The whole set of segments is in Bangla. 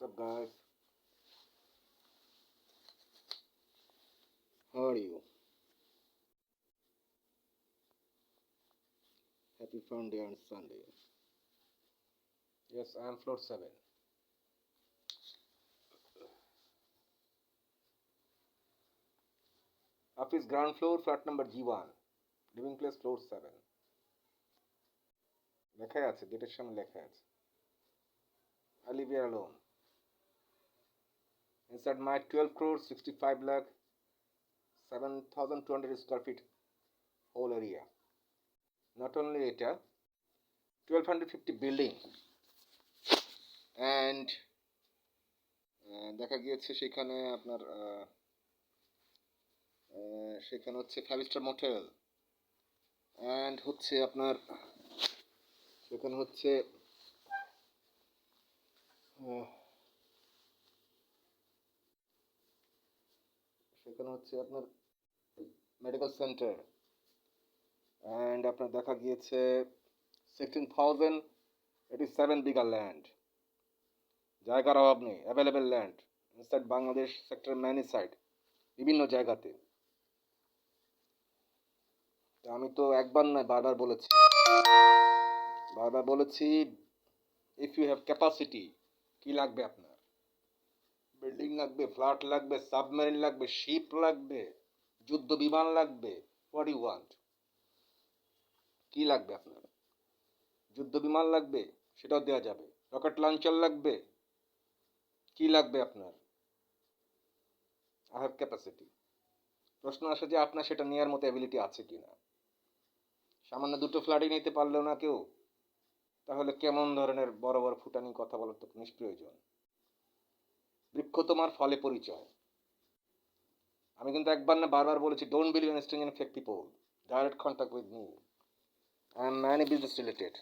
What's up, guys? How are you? Happy fun day on Sunday. Yes, I am floor 7. Office ground floor, flat number G1. Living place floor 7. লেখাই আছে, গেটের সামনে লেখা আছে। I live here alone. Inside my 12 crore 65 lakh 7,200 square feet whole area. Not only এটা 1250 building and দেখা গিয়েছে সেখানে আপনার সেখানে হচ্ছে 5 স্টার মোটেল অ্যান্ড হচ্ছে আপনার সেখানে হচ্ছে আপনার মেডিকেল সেন্টার অ্যান্ড আপনার দেখা গিয়েছে 16,087 বিঘা ল্যান্ড, জায়গার অভাব নেই, available land inside Bangladesh sector many side বিভিন্ন জায়গাতে। আমি তো একবার নয় বারবার বলেছি ইফ ইউ হ্যাভ ক্যাপাসিটি, কি লাগবে আপনার? বিল্ডিং লাগবে, ফ্ল্যাট লাগবে, সাবমেরিন লাগবে, শিপ লাগবে, যুদ্ধ বিমান লাগবে, হোয়াট ইউ ওয়ান্ট? কি লাগবে আপনার? যুদ্ধ বিমান লাগবে, সেটাও দেওয়া যাবে। রকেট লঞ্চার লাগবে, কি লাগবে আপনার? I have capacity. প্রশ্ন আসে যে আপনার সেটা নেওয়ার মতো অ্যাবিলিটি আছে কি না। সামান্য দুটো ফ্ল্যাটই নিতে পারলেও না কেউ, তাহলে কেমন ধরনের বড় বড় ফুটানি কথা বলার তো নিষ্প্রয়োজন। বৃক্ষ তোমার ফলে পরিচয়। আমি কিন্তু একবার না বারবার বলেছি, don't believe in strange and fake people, direct contact with me, I am many business related.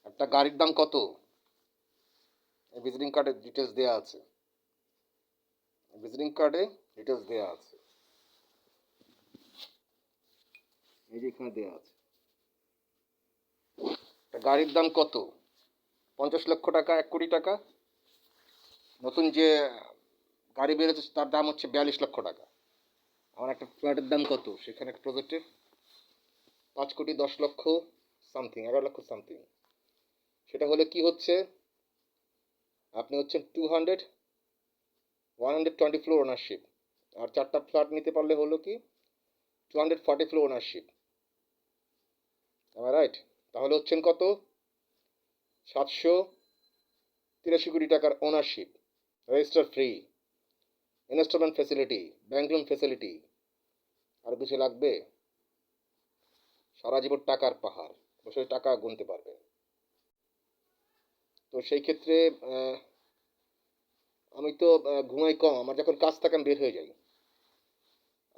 একটা গাড়ির দাম কত? ভিজিটিং কার্ডে ডিটেলস দেওয়া আছে। এই যে এখানে দেওয়া আছে। একটা গাড়ির দাম কত? 50 লক্ষ টাকা, 1 কোটি টাকা। নতুন যে গাড়ি বেরোচ্ছে তার দাম হচ্ছে 42 লক্ষ টাকা। আমার একটা ফ্ল্যাটের দাম কত? সেখানে একটা প্রজেক্টের 5 কোটি 10 লক্ষ সামথিং, 11 লক্ষ সামথিং। সেটা হলে কি হচ্ছে, আপনি হচ্ছেন 120 ফ্লোর ওনারশিপ, আর 4টা ফ্ল্যাট নিতে পারলে হলো কি 240 ফ্লোর ওনারশিপ। রাইট? তাহলে হচ্ছেন কত? 783 কোটি টাকার ownership, register free, instalment facility, bank loan facility. আর কিছু লাগবে? সারা জীবন টাকার পাহাড়, বসে টাকা গুনতে পারবে। তো সেই ক্ষেত্রে আমি তো ঘুমাই কম, আমার যখন কাজ থাকে আমি বের হয়ে যাই।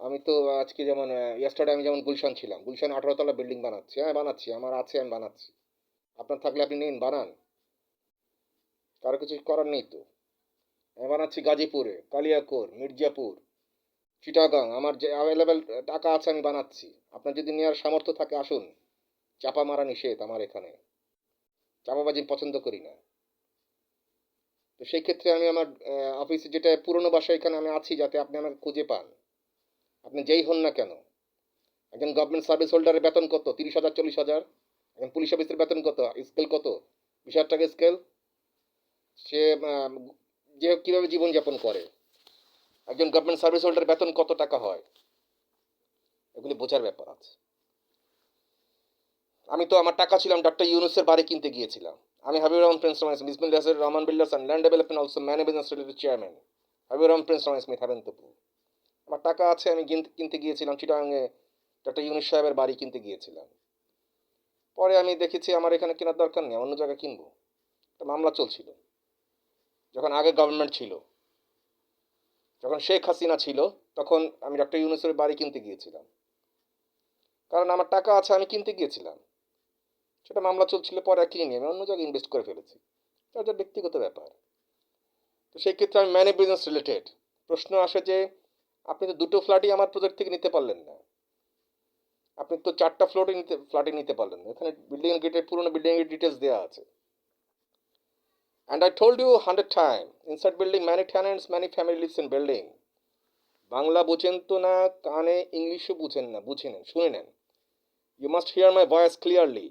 আমি তো আজকে যেমন ইয়েস্টারডে আমি যেমন গুলশান ছিলাম, গুলশান 18 তলা বিল্ডিং বানাচ্ছি। হ্যাঁ বানাচ্ছি, আমার আছে, আমি বানাচ্ছি। আপনার থাকলে আপনি নিন, বানান, কারো কিছু করার নেই তো। আমি বানাচ্ছি গাজীপুরে, কালিয়াকৈর, মির্জাপুর, চিটাগাং, আমার যে অ্যাভেলেবেল টাকা আছে আমি বানাচ্ছি। আপনার যদি নেওয়ার সামর্থ্য থাকে আসুন, চাপা মারা নিষেধ আমার এখানে, চাপাবাজি পছন্দ করি না। তো সেই ক্ষেত্রে আমি আমার অফিসে যেটা পুরনো বাসা, এখানে আমি আছি যাতে আপনি আমাকে খুঁজে পান, আপনি যেই হন না কেন। একজন গভর্নমেন্ট সার্ভিস হোল্ডারের বেতন কত? 30,000 40,000। এখন পুলিশ অফিসের বেতন কত? স্কেল কত? 20,000 টাকা স্কেল। সে যে কীভাবে জীবনযাপন করে, একজন গভর্নমেন্ট সার্ভিস হোল্ডারের বেতন কত টাকা হয়, এগুলি বোঝার ব্যাপার আছে। আমি তো আমার টাকা ছিলাম ডক্টর ইউনুসের বাড়ি কিনতে গিয়েছিলাম। আমি Habibur Rahman prince Bismillah Rahman builders and land development also man business related chairman Habibur Rahman prince Smith হাবেন্তপুর। আমার টাকা আছে, আমি কিনতে গিয়েছিলাম চিটাগাংয়ে, ডক্টর ইউনুস সাহেবের বাড়ি কিনতে গিয়েছিলাম। পরে আমি দেখেছি আমার এখানে কেনার দরকার নেই, অন্য জায়গায় কিনবো। একটা মামলা চলছিল, যখন আগে গভর্নমেন্ট ছিল, যখন শেখ হাসিনা ছিল, তখন আমি ডক্টর ইউনুসের বাড়ি কিনতে গিয়েছিলাম, কারণ আমার টাকা আছে, আমি কিনতে গিয়েছিলাম। সেটা মামলা চলছিল, পরে আর কিনিনি, আমি অন্য জায়গায় ইনভেস্ট করে ফেলেছি। এটা ব্যক্তিগত ব্যাপার। তো সেই ক্ষেত্রে আমি ম্যানি বিজনেস রিলেটেড। প্রশ্ন আসে যে আপনি তো দুটো ফ্ল্যাটই আমার প্রজেক্ট থেকে নিতে পারলেন না, আপনি তো 4টা ফ্ল্যাটে নিতে পারলেন না। এখানে বিল্ডিং গেটের পুরোনো বিল্ডিং এর ডিটেলস দেওয়া আছে। And I told you 100 times, inside building many tenants, many family lives in building. Bangla বুঝেন তো না, কানে ইংলিশও বুঝেন না, বুঝে নেন, শুনে নেন। You must hear my voice clearly.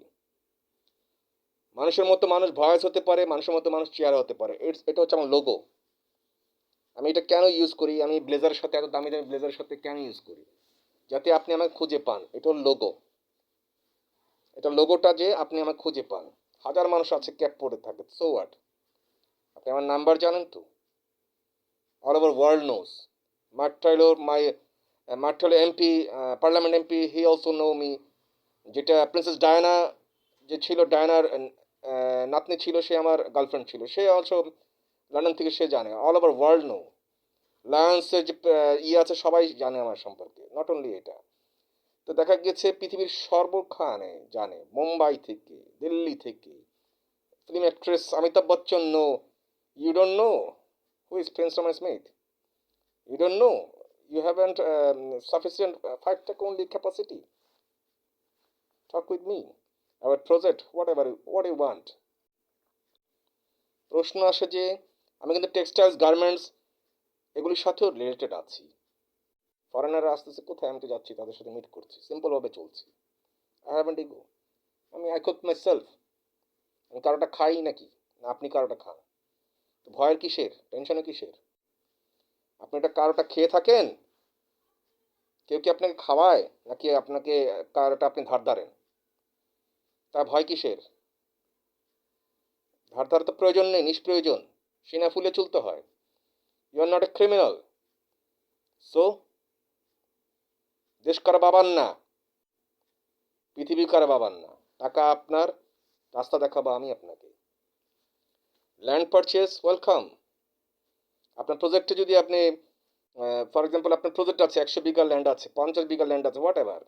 মানুষের মতো মানুষ ভয়েস হতে পারে, মানুষের মতো মানুষ চেয়ারে হতে পারে। এটা হচ্ছে আমার লোগো। আমি এটা কেন ইউজ করি, আমি ব্লেজারের সাথে, এত দামি দামি ব্লেজারের সাথে কেন ইউজ করি, যাতে আপনি আমাকে খুঁজে পান। এটা হল লোগো। এটা লোগোটা যে আপনি আমাকে খুঁজে পান। হাজার মানুষ আছে ক্যাপ পরে থাকে, সো হোয়াট। আপনি আমার নাম্বার জানেন তো? All over world knows. Mark Taylor, Mark Taylor MP, parliament MP, he also know me. যেটা প্রিন্সেস ডায়ানা যে ছিল, ডায়ানার নাতনি ছিল, সে আমার গার্লফ্রেন্ড ছিল, সে অলসো লন্ডন থেকে সে জানে। All over world know. লায়ন্সের যে ইয়ে আছে, সবাই জানে আমার সম্পর্কে, নট অনলি এটা। তো দেখা গেছে পৃথিবীর সর্বখানে জানে, মুম্বাই থেকে, দিল্লি থেকে। Film actress Amitabh Bachchan no. You don't know who is prince Rahman Smith? You don't know. You haven't sufficient 5 only capacity. Talk with me about project, whatever, what you want. প্রশ্ন আসে যে আমি কিন্তু টেক্সটাইলস, গার্মেন্টস এগুলির সাথেও রিলেটেড আছি। ফরেনাররা আসতেছে কোথায়, আমি তো যাচ্ছি তাদের সাথে মিট করছি, সিম্পলভাবে চলছি। I haven't ego. I cook my self. আমি কারোটা খাই নাকি? না আপনি কারোটা খান? তো ভয়ের কিসের, টেনশনে কিসের? আপনি এটা কারোটা খেয়ে থাকেন, কেউ কি আপনাকে খাওয়ায়, নাকি আপনাকে কারোটা আপনি ধার ধারেন? তা ভয় কিসের? ধার ধার তো প্রয়োজন নেই, নিষ্প্রয়োজন। সিনা ফুলে চলতে হয়। You are not a criminal. So দেশ কারো বাবার না, পৃথিবী কারো বাবার না। টাকা আপনার, রাস্তা দেখাবো আমি আপনাকে। Land purchase, welcome. আপনার প্রজেক্টে যদি আপনি, ফর এক্সাম্পল আপনার প্রজেক্ট আছে 100 বিঘা ল্যান্ড আছে, 50 বিঘা ল্যান্ড আছে, হোয়াট এভার,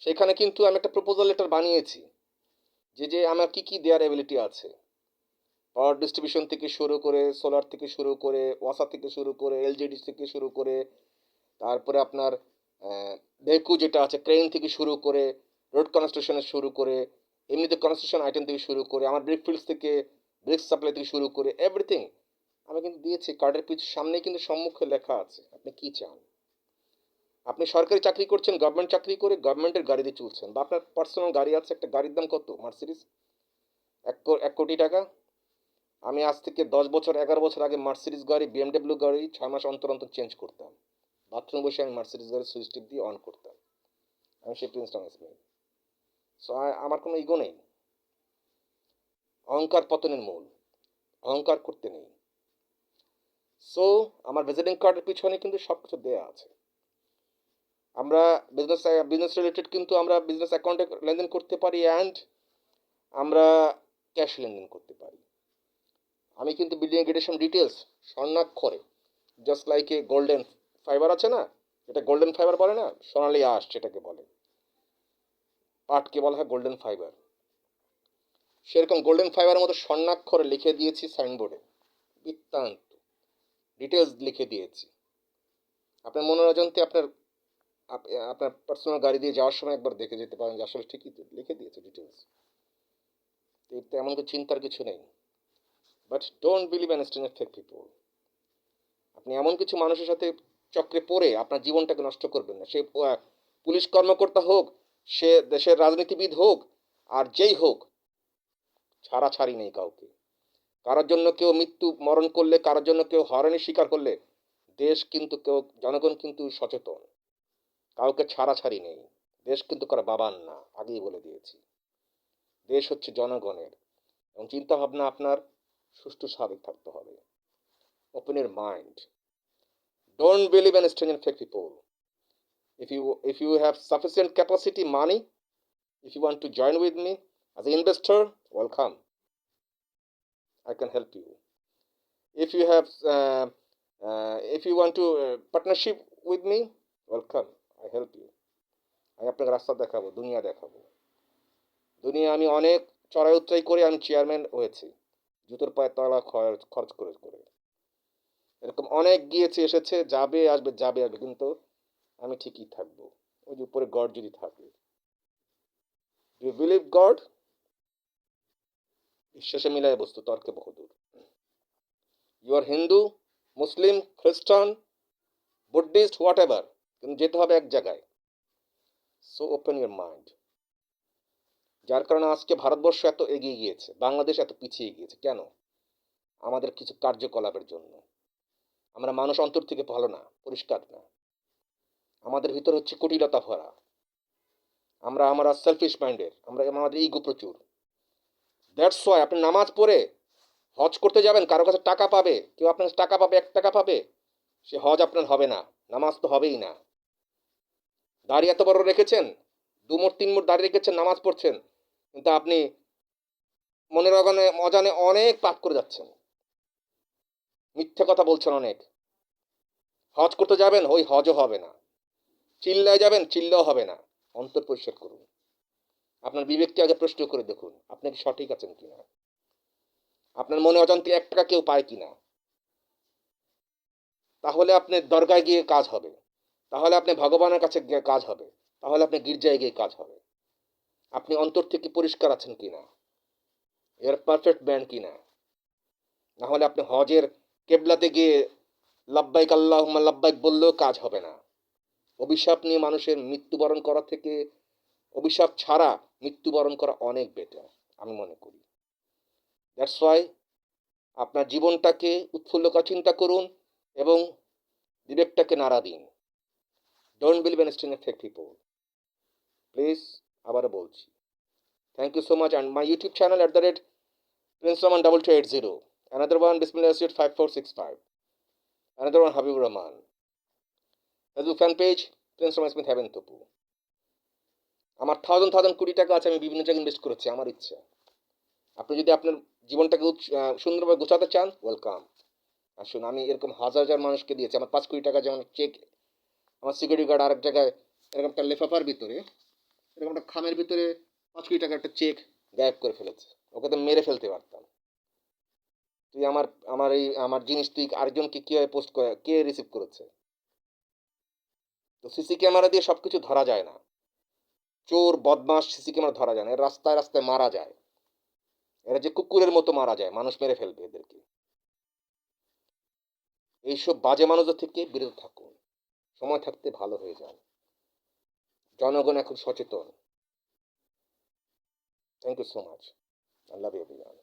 সেখানে কিন্তু আমি একটা প্রপোজাল লেটার বানিয়েছি যে আমার কি কি দেওয়ার এবিলিটি আছে। পাওয়ার ডিস্ট্রিবিউশন থেকে শুরু করে, সোলার থেকে শুরু করে, ওয়াসা থেকে শুরু করে, এলজিডি থেকে শুরু করে, তারপরে আপনার বেকু যেটা আছে, ক্রেন থেকে শুরু করে, রোড কনস্ট্রাকশনের শুরু করে, এমনিতে কনস্ট্রাকশন আইটেম থেকে শুরু করে, আমার ব্রিক ফিল্ডস থেকে, ব্রিক সাপ্লাই থেকে শুরু করে, এভরিথিং আমি কিন্তু দিয়েছি। কার্ডের সামনেই কিন্তু সম্মুখে লেখা আছে আপনি কি চান। আপনি সরকারি চাকরি করছেন, গভর্নমেন্ট চাকরি করে গভর্নমেন্টের গাড়িতে চলছেন, বা আপনার পার্সোনাল গাড়ি আছে, একটা গাড়ির দাম কত? মার্সিডিজ 1 কোটি টাকা। আমি আজ থেকে 10 বছর, 11 বছর আগে মার্সিডিজ গাড়ি, বিএমডব্লিউ গাড়ি 6 মাস অন্তর অন্তর চেঞ্জ করতাম। বাথরুম বসে আমি মার্সিডিজ গাড়ির সুইচ টিপ দিয়ে অন করতাম। আমি সেই প্রিন্স টমাস মেয়ে। সো আমার কোনো ইগো নেই। অহংকার পতনের মূল। অহংকার করতে নেই। সো আমার ভিজিটিং কার্ডের পিছনে কিন্তু সব কিছু দেওয়া আছে। আমরা বিজনেস রিলেটেড কিন্তু আমরা বিজনেস অ্যাকাউন্টে লেনদেন করতে পারি, অ্যান্ড আমরা ক্যাশ লেনদেন করতে পারি। আমি কিন্তু বিল্ডিং গেটের ডিটেলস স্বর্ণাক্ষরে, just like a golden fibre আছে না, এটা গোল্ডেন ফাইবার বলে না, সোনালি আঁশ যেটাকে বলে, পাটকে বলা হয় গোল্ডেন ফাইবার, সেরকম গোল্ডেন ফাইবারের মতো স্বর্ণাক্ষরে লিখে দিয়েছি সাইনবোর্ডে, বৃত্তান্ত ডিটেলস লিখে দিয়েছি। আপনার মনোরঞ্জনতে আপনার পার্সোনাল গাড়ি দিয়ে যাওয়ার সময় একবার দেখে যেতে পারেন যে আসলে ঠিকই তো লিখে দিয়েছে ডিটেলস। এমন তো চিন্তার কিছু নেই। But don't believe an stranger fake people. আপনি এমন কিছু মানুষের সাথে চক্রে পড়ে আপনার জীবনটাকে নষ্ট করবেন না। সে পুলিশ কর্মকর্তা হোক, সে দেশের রাজনীতিবিদ হোক, আর যেই হোক, ছাড়াছাড়ি নেই কাউকে। কারোর জন্য কেউ মৃত্যু মরণ করলে, কারোর জন্য কেউ হয়রানির শিকার করলে, দেশ কিন্তু জনগণ কিন্তু সচেতন। কাউকে ছাড়াছাড়ি নেই। দেশ কিন্তু কারো বাবার না, আগেই বলে দিয়েছি। দেশ হচ্ছে জনগণের। এবং চিন্তাভাবনা আপনার সুষ্ঠু স্বাভাবিক থাকতে হবে। Open your mind. Don't believe in strange and fake people. If you have sufficient capacity, money, if you want to join with me as an investor, welcome. I can help you. If you want to partnership with me, welcome. I help you. আমি আপনাকে রাস্তা দেখাবো, দুনিয়া দেখাবো। দুনিয়া আমি অনেক চড়াই উতরাই করে আমি চেয়ারম্যান হয়েছি, জুতোর পায়ে তলা খরচ করে করে। এরকম অনেক গিয়েছে, এসেছে, যাবে আসবে, যাবে আসবে, কিন্তু আমি ঠিকই থাকবো। ওই যে উপরে গড যদি থাকে। Do you believe God? বিশ্বাসে মিলায় বস্তু তর্কে বহুদূর। ইউ আর হিন্দু, মুসলিম, খ্রিস্টান, বুদ্ধিস্ট, হোয়াট এভার, কিন্তু যেতে হবে এক জায়গায়। So open your mind. যার কারণে আজকে ভারতবর্ষ এত এগিয়ে গিয়েছে, বাংলাদেশ এত পিছিয়ে গিয়েছে কেন? আমাদের কিছু কার্যকলাপের জন্য। আমরা মানুষ অন্তর থেকে ভালো না, পরিষ্কার না। আমাদের ভিতর হচ্ছে কুটিলতা ভরা। আমরা সেলফিশ মাইন্ডের, আমাদের ইগো প্রচুর। দ্যাটস ওয়াই আপনি নামাজ পড়ে হজ করতে যাবেন, কারো কাছে টাকা পাবে, কেউ আপনার কাছে টাকা পাবে, 1 টাকা পাবে, সে হজ আপনার হবে না, নামাজ তো হবেই না। দাড়ি এত বড় রেখেছেন, 2 মুঠ 3 মুঠ দাড়ি রেখেছেন, নামাজ পড়ছেন, কিন্তু আপনি মনের অজানে অনেক পাপ করে যাচ্ছেন, মিথ্যে কথা বলছেন অনেক। হজ করতে যাবেন, ওই হজও হবে না। চিল্লায় যাবেন, চিল্লাও হবে না। অন্তর পরিষ্কার করুন। আপনার বিবেককে আগে প্রশ্ন করে দেখুন, আপনি কি সঠিক আছেন কিনা। আপনার মনে অজান্তে 1 টাকা কেউ পায় কিনা। তাহলে আপনি দরগায় গিয়ে কাজ হবে, তাহলে আপনি ভগবানের কাছে গিয়ে কাজ হবে, তাহলে আপনি গির্জায় গিয়ে কাজ হবে। আপনি অন্তর থেকে পরিষ্কার আছেন কিনা, এর পারফেক্ট ম্যান কিনা। না হলে আপনি হজের কেবলাতে গিয়ে লাব্বাইক আল্লাহুম্মা লাব্বাইক বললেও কাজ হবে না। অভিশাপ নিয়ে মানুষের মৃত্যুবরণ করা থেকে অভিশাপ ছাড়া মৃত্যুবরণ করা অনেক বেটার, আমি মনে করি। দ্যাটস ওয়াই আপনার জীবনটাকে উৎফুল্ল করার চিন্তা করুন এবং বিবেকটাকে নাড়া দিন। Don't believe in strange fake people, please. আবারও বলছি, thank you so much. And my YouTube channel Prince Rahman 2280, another one Bismillah Street 5465, another one Habibur Rahman. Facebook fan page Prince Rahman Smith Heaven Topu. আমার থাউজেন্ড কোটি টাকা আছে, আমি বিভিন্ন জায়গায় ইনভেস্ট করেছি, আমার ইচ্ছা। আপনি যদি আপনার জীবনটাকে সুন্দরভাবে গোছাতে চান, ওয়েলকাম, আসুন। আমি এরকম হাজার হাজার মানুষকে দিয়েছি। আমার 5 কোটি টাকা যেমন চেক, আমার সিকিউরিটি গার্ড আরেক জায়গায় এরকম একটা লেফাফার ভিতরে, এরকম একটা খামের ভিতরে 5 কোটি টাকা একটা চেক গায়েব করে ফেলেছে। ওকে তো মেরে ফেলতে পারতাম। তুই আমার জিনিস তুই আরেকজনকে কিভাবে পোস্ট করে, কে রিসিভ করেছে? তো সিসি ক্যামেরা দিয়ে সবকিছু ধরা যায় না। চোর বদমাস সিসি ক্যামেরা ধরা যায় না, এরা রাস্তায় রাস্তায় মারা যায়। এরা যে কুকুরের মতো মারা যায়, মানুষ মেরে ফেলবে এদেরকে। এইসব বাজে মানুষদের থেকে বিরত থাকুন, সময় থাকতে ভালো হয়ে যান। জনগণ এখন সচেতন। Thank you so much. I love you everyone.